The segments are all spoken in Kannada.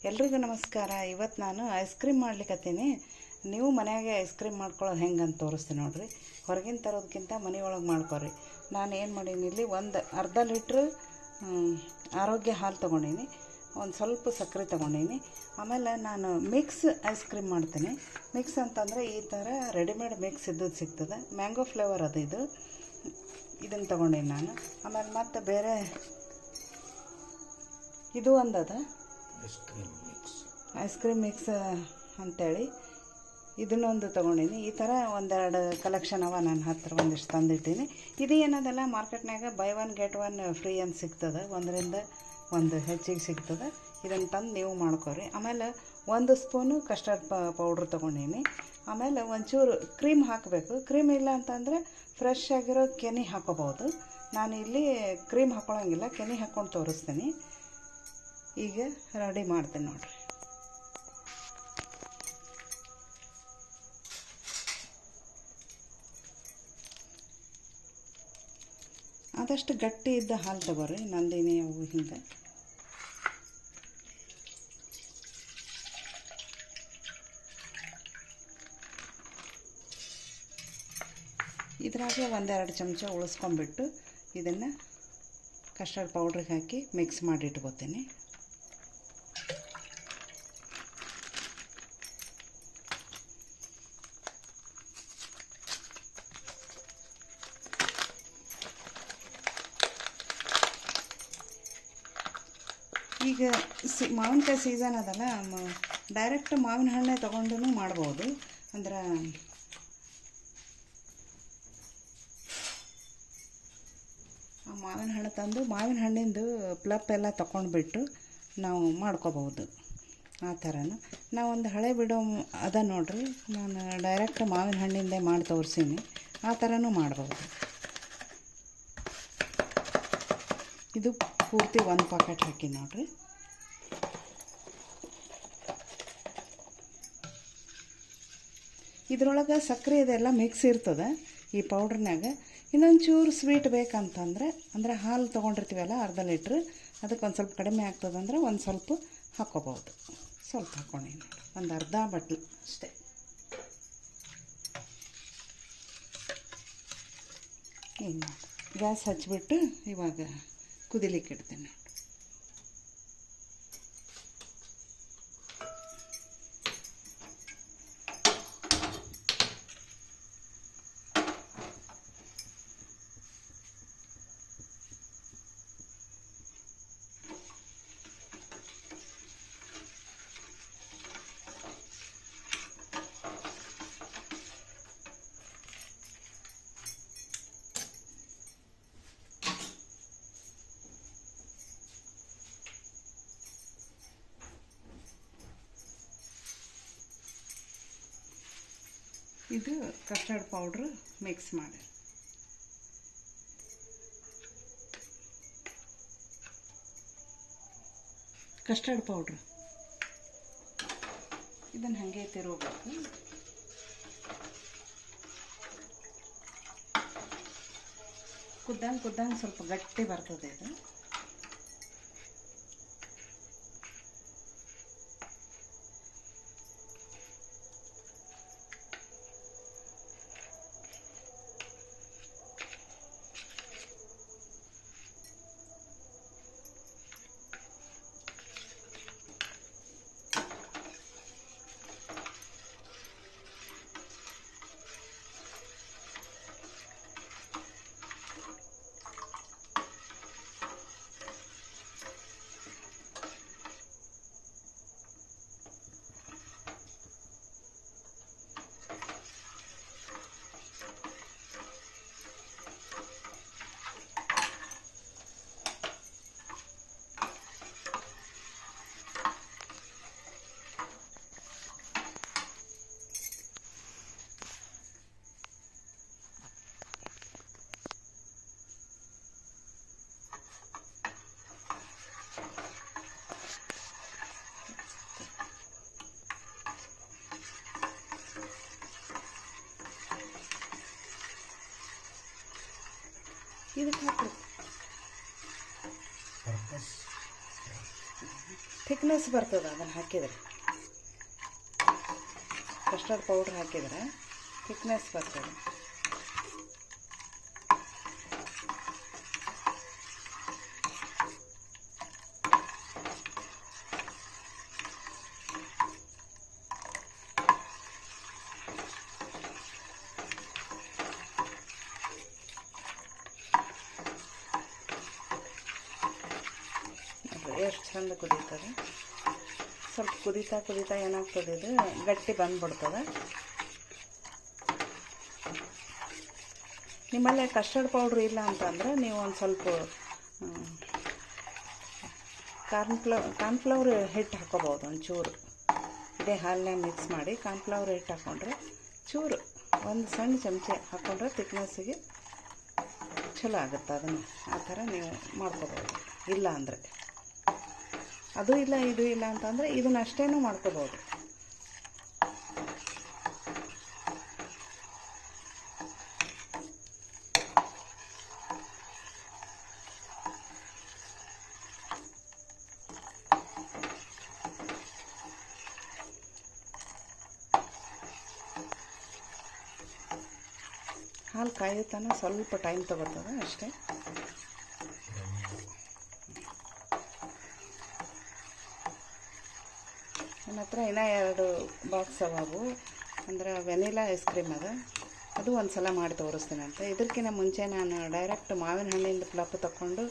ಎಲ್ರಿಗೂ ನಮಸ್ಕಾರ. ಇವತ್ತು ನಾನು ಐಸ್ ಕ್ರೀಮ್ ಮಾಡ್ಲಿಕ್ಕತ್ತೀನಿ. ನೀವು ಮನೆಯಾಗೆ ಐಸ್ ಕ್ರೀಮ್ ಮಾಡ್ಕೊಳ್ಳೋದು ಹೆಂಗೆ ಅಂತ ತೋರಿಸ್ತೀನಿ ನೋಡಿರಿ. ಹೊರಗಿನ ತರೋದಕ್ಕಿಂತ ಮನೆಯೊಳಗೆ ಮಾಡ್ಕೊರಿ. ನಾನು ಏನು ಮಾಡೀನಿ, ಇಲ್ಲಿ ಒಂದು ಅರ್ಧ ಲೀಟ್ರ್ ಆರೋಗ್ಯ ಹಾಲು ತೊಗೊಂಡೀನಿ, ಒಂದು ಸ್ವಲ್ಪ ಸಕ್ಕರೆ ತೊಗೊಂಡೀನಿ. ಆಮೇಲೆ ನಾನು ಮಿಕ್ಸ್ ಐಸ್ ಕ್ರೀಮ್ ಮಾಡ್ತೀನಿ. ಮಿಕ್ಸ್ ಅಂತಂದರೆ ಈ ಥರ ರೆಡಿಮೇಡ್ ಮಿಕ್ಸ್ ಇದ್ದದ್ದು ಸಿಗ್ತದೆ, ಮ್ಯಾಂಗೋ ಫ್ಲೇವರ್ ಅದು. ಇದನ್ನು ತೊಗೊಂಡೀನಿ ನಾನು. ಆಮೇಲೆ ಮತ್ತು ಬೇರೆ ಇದು ಒಂದದ ಐಸ್ ಕ್ರೀಮ್ ಮಿಕ್ಸ್ ಅಂಥೇಳಿ ಇದನ್ನೊಂದು ತೊಗೊಂಡೀನಿ. ಈ ಥರ ಒಂದೆರಡು ಕಲೆಕ್ಷನ್ ಅವ ನನ್ನ ಹತ್ರ, ಒಂದಿಷ್ಟು ತಂದಿಟ್ಟೀನಿ. ಇದು ಏನದಲ್ಲ, ಮಾರ್ಕೆಟ್ನಾಗ by one get one free ಅಂತ ಸಿಗ್ತದೆ, ಒಂದರಿಂದ ಒಂದು ಹೆಚ್ಚಿಗೆ ಸಿಗ್ತದೆ. ಇದನ್ನು ತಂದು ನೀವು ಮಾಡ್ಕೊರಿ. ಆಮೇಲೆ 1 ಸ್ಪೂನು ಕಸ್ಟರ್ಡ್ ಪೌಡ್ರ್ ತೊಗೊಂಡೀನಿ. ಆಮೇಲೆ ಒಂಚೂರು ಕ್ರೀಮ್ ಹಾಕಬೇಕು. ಕ್ರೀಮ್ ಇಲ್ಲ ಅಂತಂದರೆ ಫ್ರೆಶ್ ಆಗಿರೋ ಕೆನೆ ಹಾಕೋಬೋದು. ನಾನು ಇಲ್ಲಿ ಕ್ರೀಮ್ ಹಾಕ್ಕೊಳಂಗಿಲ್ಲ, ಕೆನೆ ಹಾಕ್ಕೊಂಡು ತೋರಿಸ್ತೀನಿ. ಈಗ ರೆಡಿ ಮಾಡ್ತೀನಿ ನೋಡಿರಿ. ಆದಷ್ಟು ಗಟ್ಟಿ ಇದ್ದ ಹಾಲು ತಗೋರಿ, ನಂದಿನಿ ಅವು ಹಿಂಗೆ. ಇದ್ರಾಗೆ 1-2 ಚಮಚ ಉಳಿಸ್ಕೊಂಡ್ಬಿಟ್ಟು ಇದನ್ನು ಕಸ್ಟರ್ಡ್ ಪೌಡ್ರಿಗೆ ಹಾಕಿ ಮಿಕ್ಸ್ ಮಾಡಿ ಇಟ್ಕೋತೀನಿ. ಈಗ ಮಾವಿನಕಾಯಿ ಸೀಸನ್ ಅದಲ್ಲ, ಡೈರೆಕ್ಟ್ ಮಾವಿನ ಹಣ್ಣೆ ತೊಗೊಂಡು ಮಾಡ್ಬೋದು. ಅಂದ್ರೆ ಆ ಮಾವಿನ ಹಣ್ಣು ತಂದು ಮಾವಿನ ಹಣ್ಣಿಂದು ಪ್ಲಪ್ ಎಲ್ಲ ತೊಗೊಂಡ್ಬಿಟ್ಟು ನಾವು ಮಾಡ್ಕೋಬೋದು. ಆ ಥರನೂ ನಾವೊಂದು ಹಳೆ ವಿಡಿಯೋ ಅದ ನೋಡ್ರಿ, ನಾನು ಡೈರೆಕ್ಟ್ ಮಾವಿನ ಹಣ್ಣಿಂದೇ ಮಾಡಿ ತೋರಿಸೀನಿ. ಆ ಥರನೂ ಮಾಡ್ಬೋದು. ಇದು ಪೂರ್ತಿ 1 ಪಾಕೆಟ್ ಹಾಕಿ ನೋಡ್ರಿ. ಇದ್ರೊಳಗೆ ಸಕ್ಕರೆ ಇದೆಲ್ಲ ಮಿಕ್ಸ್ ಇರ್ತದೆ ಈ ಪೌಡ್ರ್ನಾಗ. ಇನ್ನೊಂಚೂರು ಸ್ವೀಟ್ ಬೇಕಂತಂದರೆ, ಅಂದರೆ ಹಾಲು ತೊಗೊಂಡಿರ್ತೀವಲ್ಲ ಅರ್ಧ ಲೀಟ್ರ್, ಅದಕ್ಕೆ ಒಂದು ಸ್ವಲ್ಪ ಕಡಿಮೆ ಆಗ್ತದಂದ್ರೆ ಒಂದು ಸ್ವಲ್ಪ ಹಾಕ್ಕೋಬೋದು. ಸ್ವಲ್ಪ ಹಾಕ್ಕೊಂಡು ನೋಡಿ, ಒಂದು ಅರ್ಧ ಬಟ್ಲು ಅಷ್ಟೇ. ಹಿಂಗೆ ಮಾಡಿ ಗ್ಯಾಸ್ ಹಚ್ಚಿಬಿಟ್ಟು ಇವಾಗ ಕುದಿಲಿಕ್ಕೆ ಇಡ್ತೀನಿ ನೋಡಿ. ಇದು ಕಸ್ಟರ್ಡ್ ಪೌಡ್ರ್ ಮಿಕ್ಸ್ ಮಾಡಿ, ಕಸ್ಟರ್ಡ್ ಪೌಡ್ರ್ ಇದನ್ನು ಹಾಗೆ ತಿರುಗಬೇಕು. ಕುದ್ದಂಗೆ ಸ್ವಲ್ಪ ಗಟ್ಟಿ ಬರ್ತದೆ ಇದು. ಇದಕ್ಕೆ ಹಾಕಬೇಕು. ಥಿಕ್ನೆಸ್ ಬರ್ತದೆ ಅದನ್ನು ಹಾಕಿದರೆ. ಕಸ್ಟರ್ಡ್ ಪೌಡ್ರ್ ಹಾಕಿದರೆ ಥಿಕ್ನೆಸ್ ಬರ್ತದೆ. ಎಷ್ಟು ಚಂದ ಕುದೀತದೆ. ಸ್ವಲ್ಪ ಕುದೀತಾ ಏನಾಗ್ತದೆ, ಇದು ಗಟ್ಟಿ ಬಂದ್ಬಿಡ್ತದೆ. ನಿಮ್ಮಲ್ಲೇ ಕಸ್ಟರ್ಡ್ ಪೌಡ್ರ್ ಇಲ್ಲ ಅಂತಂದ್ರೆ ನೀವು ಒಂದು ಸ್ವಲ್ಪ ಕಾರ್ನ್ಫ್ಲವರ್ ಹಿಟ್ಟು ಹಾಕೋಬೋದು. ಒಂಚೂರು ಇದೇ ಹಾಲನ್ಯಾಗ ಮಿಕ್ಸ್ ಮಾಡಿ ಕಾರ್ನ್ಫ್ಲವರ್ ಹಿಟ್ಟು ಹಾಕ್ಕೊಂಡ್ರೆ ಚೂರು ಒಂದು ಸಣ್ಣ ಚಮಚೆ ಹಾಕ್ಕೊಂಡ್ರೆ ಥಿಕ್ನೆಸ್ಸಿಗೆ ಚಲೋ ಆಗುತ್ತೆ. ಅದನ್ನು ಆ ಥರ ನೀವು ಮಾಡ್ಕೋಬೋದು. ಇಲ್ಲ ಅಂದರೆ ಅದು ಇಲ್ಲ ಇದು ಇಲ್ಲ ಅಂತಂದರೆ ಇದನ್ನಷ್ಟೇನೂ ಮಾಡ್ಕೋಬೋದು. ಹಾಲು ಕಾಯುತ್ತಾನೆ ಸ್ವಲ್ಪ ಟೈಮ್ ತಗೋತದೆ ಅಷ್ಟೇ. ನನ್ನ ಹತ್ರ ಇನ್ನೂ 2 ಬಾಕ್ಸ್ ಅವು. ಅಂದ್ರೆ ವೆನಿಲಾ ಐಸ್ ಕ್ರೀಮ್ ಅದು ಒಂದು ಸಲ ಮಾಡಿ ತೋರಿಸ್ತೀನಿ ಅಂತ. ಇದಕ್ಕಿಂತ ಮುಂಚೆ ನಾನು ಡೈರೆಕ್ಟ್ ಮಾವಿನ ಹಣ್ಣಿಂದ ಪ್ಲಪ್ ತಗೊಂಡು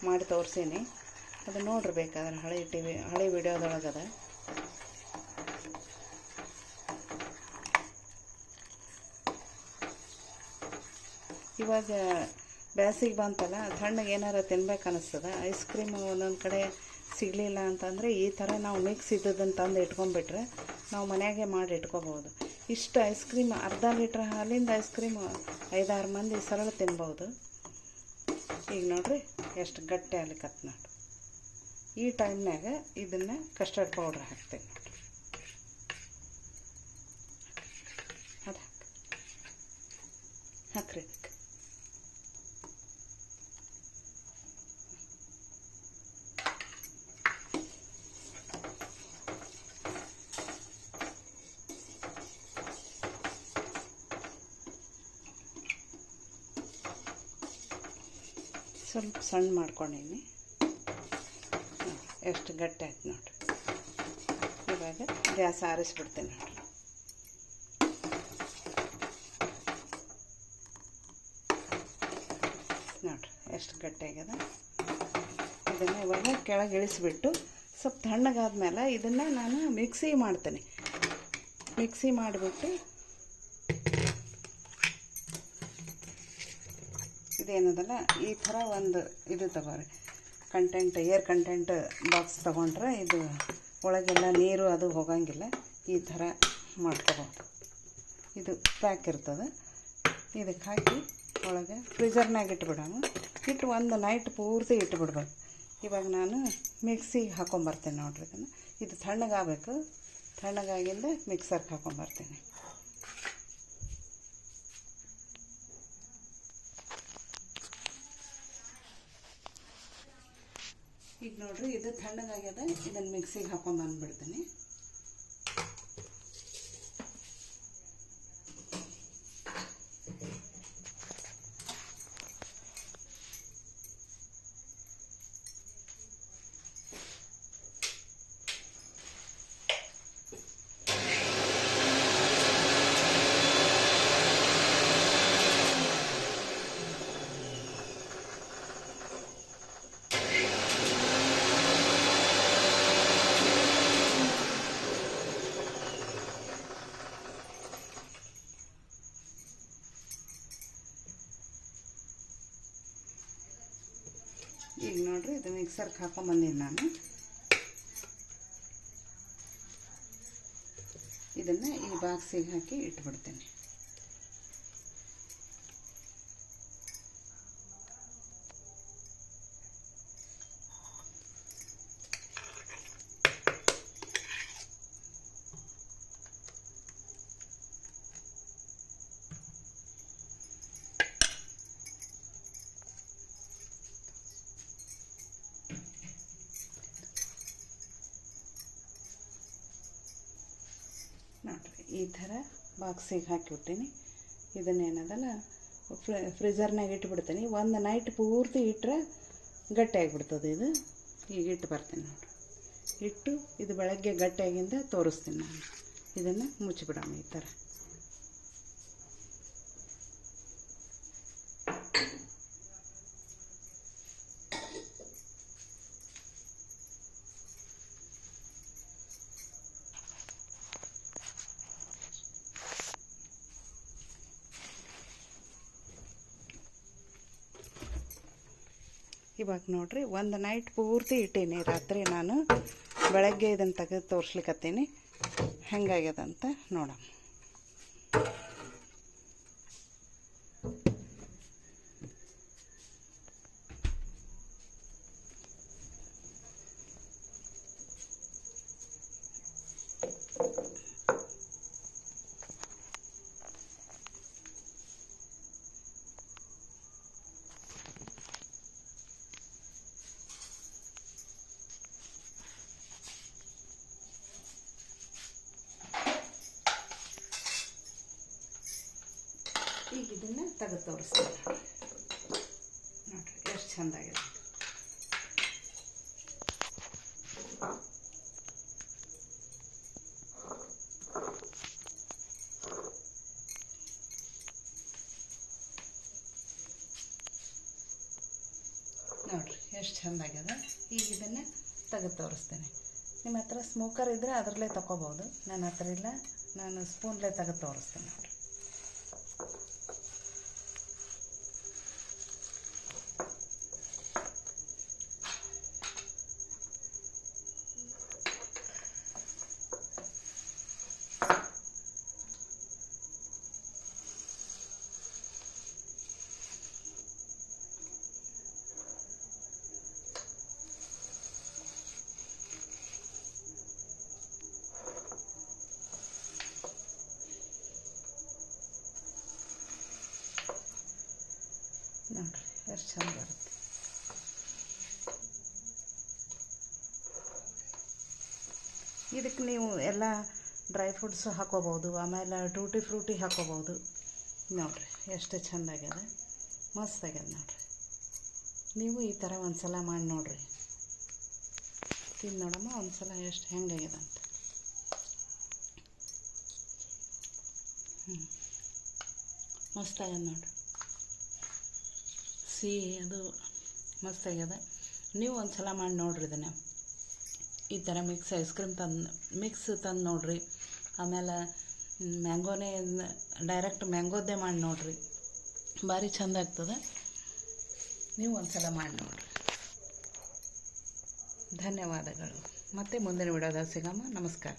ಮಾಡಿ ತೋರಿಸೀನಿ. ಅದು ನೋಡ್ರಿ ಬೇಕಾದ್ರೆ ಹಳೆ ವಿಡಿಯೋದೊಳಗದ. ಇವಾಗ ಬೇಸಿಗೆ ಬಂತಲ್ಲ, ತಣ್ಣಗೆ ಏನಾರು ತಿನ್ಬೇಕು ಅನ್ನಿಸ್ತದೆ. ಐಸ್ ಕ್ರೀಮ್ ಒಂದೊಂದು ಕಡೆ ಸಿಗಲಿಲ್ಲ ಅಂತಂದರೆ ಈ ಥರ ನಾವು ಮಿಕ್ಸ್ ಇದ್ದದನ್ನು ತಂದು ಇಟ್ಕೊಂಡ್ಬಿಟ್ರೆ ನಾವು ಮನೆಯಾಗೆ ಮಾಡಿ ಇಟ್ಕೋಬೋದು. ಇಷ್ಟು ಐಸ್ ಕ್ರೀಮ್, ಅರ್ಧ ಲೀಟ್ರ್ ಹಾಲಿಂದ ಐಸ್ ಕ್ರೀಮ್ 5-6 ಮಂದಿ ಸರಳ ತಿನ್ಬೋದು. ಈಗ ನೋಡ್ರಿ ಎಷ್ಟು ಗಟ್ಟಿ ಆಗ್ಲಿಕ್ಕತ್ತು ನೋಡಿ. ಈ ಟೈಮ್ನಾಗ ಇದನ್ನು ಕಸ್ಟರ್ಡ್ ಪೌಡ್ರ್ ಹಾಕ್ತೇವೆ ನೋಡಿರಿ. ಅದು ಹಾಕ್ರಿ. ಸ್ವಲ್ಪ ಸಣ್ಣ ಮಾಡ್ಕೊಂಡೀನಿ. ಎಷ್ಟು ಗಟ್ಟಿ ಆಯ್ತು ನೋಡಿರಿ. ಇವಾಗ ಗ್ಯಾಸ್ ಆರಿಸ್ಬಿಡ್ತೀನಿ ನೋಡಿರಿ. ನೋಡಿರಿ ಎಷ್ಟು ಗಟ್ಟಿಯಾಗ್ಯದ. ಇದನ್ನು ಇವಾಗ ಕೆಳಗೆ ಇಳಿಸ್ಬಿಟ್ಟು ಸ್ವಲ್ಪ ತಣ್ಣಗಾದ್ಮೇಲೆ ಇದನ್ನು ನಾನು ಮಿಕ್ಸಿ ಮಾಡ್ತೀನಿ. ಮಿಕ್ಸಿ ಮಾಡಿಬಿಟ್ಟು ಇದೇನದಲ್ಲ ಈ ಥರ ಒಂದು ಇದು ತಗೋರಿ, ಏರ್ ಕಂಟೆಂಟ್ ಬಾಕ್ಸ್ ತೊಗೊಂಡ್ರೆ ಇದು ಒಳಗೆಲ್ಲ ನೀರು ಅದು ಹೋಗಂಗಿಲ್ಲ. ಈ ಥರ ಮಾಡ್ಕೋಬೋದು. ಇದು ಪ್ಯಾಕ್ ಇರ್ತದೆ. ಇದಕ್ಕೆ ಹಾಕಿ ಒಳಗೆ ಫ್ರೀಜರ್ನಾಗ ಇಟ್ಬಿಡೋಣ. ಇಟ್ಟು ಒಂದು ನೈಟ್ ಪೂರ್ತಿ ಇಟ್ಬಿಡ್ಬೇಕು. ಇವಾಗ ನಾನು ಮಿಕ್ಸಿಗೆ ಹಾಕ್ಕೊಂಬರ್ತೇನೆ ನೋಡ್ರಿ. ಇದನ್ನು ಇದು ತಣ್ಣಗಾಗಬೇಕು. ತಣ್ಣಗಾಗಿಂದ ಮಿಕ್ಸರ್ಗೆ ಹಾಕ್ಕೊಂಬರ್ತೀನಿ. ಈಗ ನೋಡ್ರಿ ಇದು ತಣ್ಣಗಾಗ್ಯದ. ಇದನ್ನು ಮಿಕ್ಸಿಗೆ ಹಾಕೊಂಡು ಬಂದುಬಿಡ್ತೀನಿ. ಈಗ ನೋಡ್ರಿ ಇದು ಮಿಕ್ಸರ್ಗೆ ಹಾಕೊಂಬಂದೀನಿ ನಾನು. ಇದನ್ನು ಈ ಬಾಕ್ಸಿಗೆ ಹಾಕಿ ಇಟ್ಬಿಡ್ತೀನಿ. ನೋಡಿರಿ ಈ ಥರ ಬಾಕ್ಸಿಗೆ ಹಾಕಿಬಿಟ್ಟಿನಿ. ಇದನ್ನೇನದಲ್ಲ ಫ್ರೀಜರ್ನಾಗ ಇಟ್ಬಿಡ್ತೀನಿ. ಒಂದು ನೈಟ್ ಪೂರ್ತಿ ಇಟ್ಟರೆ ಗಟ್ಟಿಯಾಗಿಬಿಡ್ತದೆ. ಇದು ಈಗ ಇಟ್ಟು ಬರ್ತೀನಿ ನೋಡಿರಿ. ಇಟ್ಟು ಇದು ಬೆಳಗ್ಗೆ ಗಟ್ಟಿಯಾಗಿಂದ ತೋರಿಸ್ತೀನಿ ನಾನು. ಇದನ್ನು ಮುಚ್ಚಿಬಿಡೋಣ ಈ ಥರ. ಇವಾಗ ನೋಡಿರಿ ಒಂದು ನೈಟ್ ಪೂರ್ತಿ ಇಟ್ಟೀನಿ ರಾತ್ರಿ. ನಾನು ಬೆಳಗ್ಗೆ ಇದನ್ನು ತೆಗೆದು ತೋರಿಸ್ಲಿಕ್ಕತ್ತೀನಿ ಹೆಂಗಾಗ್ಯದಂತ ನೋಡೋಣ. ಈಗ ಇದನ್ನು ತೆಗೆದು ತೋರಿಸ್ತೀನಿ ನೋಡಿರಿ ಎಷ್ಟು ಚೆಂದಾಗಿದೆ. ನೋಡಿರಿ ಎಷ್ಟು ಚೆಂದಾಗ್ಯದ. ಈಗ ಇದನ್ನು ತೆಗೆದು ತೋರಿಸ್ತೇನೆ. ನಿಮ್ಮ ಹತ್ರ ಸ್ಮೋಕರ್ ಇದ್ದರೆ ಅದರಲ್ಲೇ ತೊಗೋಬೋದು. ನನ್ನ ಹತ್ರ ಇಲ್ಲ, ನಾನು ಸ್ಪೂನ್ಲೇ ತೆಗೆದು ತೋರಿಸ್ತೇನೆ ನೋಡಿರಿ. ನೋಡಿರಿ ಎಷ್ಟು ಚಂದ ಬರುತ್ತೆ. ಇದಕ್ಕೆ ನೀವು ಎಲ್ಲ ಡ್ರೈ ಫ್ರೂಟ್ಸು ಹಾಕೋಬೋದು, ಆಮೇಲೆ ಟೂಟಿ ಫ್ರೂಟಿ ಹಾಕೋಬೋದು. ನೋಡಿರಿ ಎಷ್ಟು ಚೆಂದಾಗ್ಯದ, ಮಸ್ತಾಗ್ಯದ ನೋಡಿರಿ. ನೀವು ಈ ಥರ ಒಂದು ಸಲ ಮಾಡಿ ನೋಡಿರಿ, ತಿಂದು ನೋಡಮ್ಮ ಒಂದು ಸಲ ಎಷ್ಟು ಹೆಂಗಾಗ್ಯದ ಅಂತ. ಮಸ್ತಾಗ್ಯದ ನೋಡಿರಿ, ಸಿಹಿ ಅದು ಮಸ್ತಾಗ್ಯದ. ನೀವು ಒಂದು ಸಲ ಮಾಡಿ ನೋಡಿರಿ ಇದನ್ನು. ಈ ಥರ ಮಿಕ್ಸ್ ಐಸ್ ಕ್ರೀಮ್ ತಂದು ನೋಡಿರಿ. ಆಮೇಲೆ ಮ್ಯಾಂಗೋನೇ ಡೈರೆಕ್ಟ್ ಮ್ಯಾಂಗೋದ್ದೇ ಮಾಡಿ ನೋಡಿರಿ, ಭಾರಿ ಚೆಂದ ಆಗ್ತದೆ. ನೀವು ಒಂದು ಸಲ ಮಾಡಿ ನೋಡಿರಿ. ಧನ್ಯವಾದಗಳು. ಮತ್ತೆ ಮುಂದಿನ ವಿಡಿಯೋದಾಗ ಸಿಗಮ್ಮ. ನಮಸ್ಕಾರ.